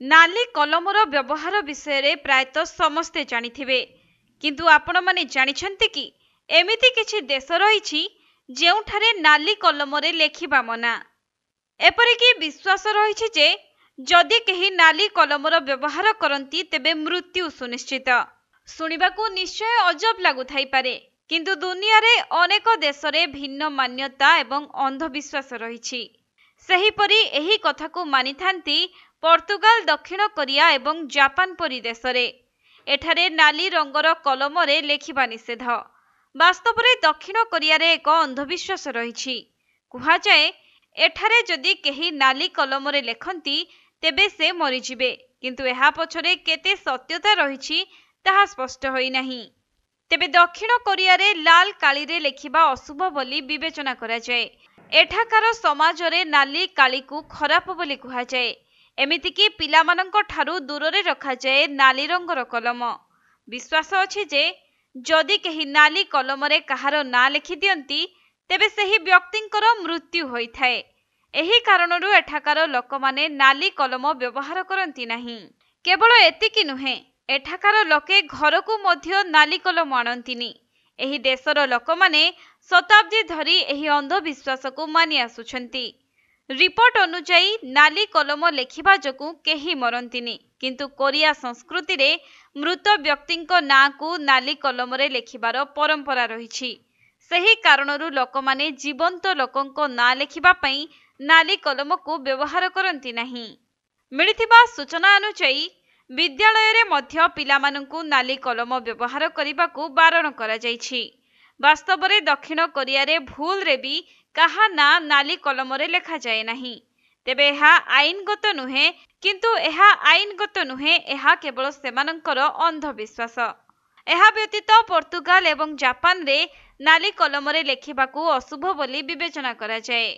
नाली कलमर व्यवहार विषय प्रायतः समस्ते जानिथिबे, किंतु आपण माने जानिछन्ते कि एमिति किछि देश रहिछि जेउठारे नाली कलमरे लेखिबा मना। एपरिकी विश्वास रहिछि जे जदि केही नाली कलमर व्यवहार करंती तेबे मृत्यु सुनिश्चित। सुनिबाकू निश्चय अजब लागुथाई पारे, किंतु दुनिया रे अनेक देशरे भिन्न मान्यता एवं अंधविश्वास रहिछि। सेहीपरि एही कथाकू मानिथांती पोर्तुगाल, दक्षिण कोरिया एवं जापान परि देशरे। एठारे नाली रंगर कलमरे लेखिबा निषेध। वास्तव में दक्षिण कोरिया रे एक अंधविश्वास रहिछि। कुहाजाए एठारे जदि केही नाली कलमरे लेखंती तेबे से मरिजिबे, किंतु एहा पछरे केते सत्यता रहिछि ताहा स्पष्ट होई नाही। तेबे दक्षिण कोरिया रे लाल काली रे लेखिबा अशुभ बोली विवेचना करा जाए। एठाकार समाज रे नाली काली को खराब बोली कुहा जाए। एमितिकी पिलामानंक ठारू दूर रखा जाए नाली रंगर कलम। विश्वास अछि जे जदि केही नाली कलमरे कहार ना लिखि दियंती तेबे सेही व्यक्तिंकर मृत्यु होइथाए। एही कारणरू एठाकार लोकमाने नाली कलम व्यवहार करंती नाही। केवल एतिकी नुहे, एठाकार लोके घरकू मध्य नाली कलम आणंतीनी। एही देशर लोकमाने शताब्दी धरी एही अंधविश्वास को मानि आसुछंती। रिपोर्ट अनुसार नाली कलम लेखिबा जोगु केही मरंतीनी, किंतु कोरिया संस्कृति रे मृत व्यक्तिंको ना को नाली कलमरे लेखिबार परंपरा रहिछि। सेही कारणरू लोकमाने जीवंत लोकंको ना लेखिबा पई नाली कलम को व्यवहार करंती नाही। मिलिथिबा सूचना अनुसार विद्यालय रे मध्य पिलामानंकु नाली कलम व्यवहार करिबाकू बारण करा जाइछि। वास्तव में दक्षिण कोरिया रे भूल रे भी कहा ना नाली कलमरे लेखा जाए नाही। तेबे एहा आईनगत नुहे, किंतु एहा आईनगत नुहे, एहा केवल सेमानंकर अंधविश्वास। एहा व्यतीत पोर्तुगाल एवं जापान रे नाली कलमरे लेखिबाकू अशुभ बोली विवेचना करा जाए।